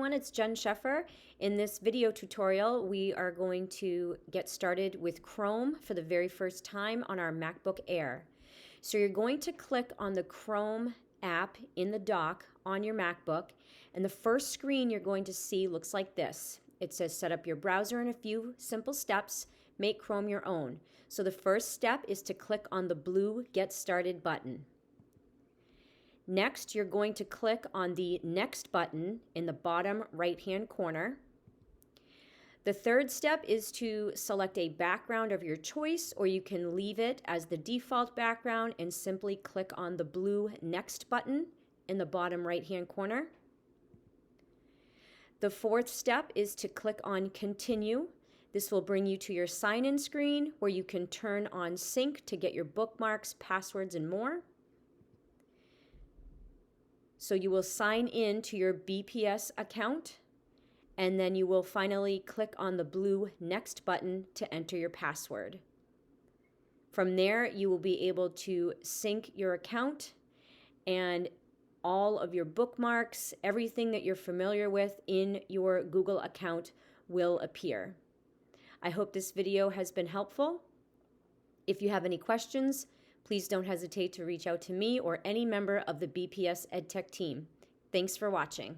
everyone, it's Jen Sheffer. In this video tutorial, we are going to get started with Chrome for the very first time on our MacBook Air. So you're going to click on the Chrome app in the dock on your MacBook, and the first screen you're going to see looks like this. It says set up your browser in a few simple steps, make Chrome your own. So the first step is to click on the blue Get Started button. Next, you're going to click on the Next button in the bottom right-hand corner. The third step is to select a background of your choice, or you can leave it as the default background and simply click on the blue Next button in the bottom right-hand corner. The fourth step is to click on Continue. This will bring you to your sign-in screen where you can turn on sync to get your bookmarks, passwords, and more. So you will sign in to your BPS account, and then you will finally click on the blue Next button to enter your password. From there, you will be able to sync your account, and all of your bookmarks, everything that you're familiar with in your Google account will appear. I hope this video has been helpful. If you have any questions, please don't hesitate to reach out to me or any member of the BPS EdTech team. Thanks for watching.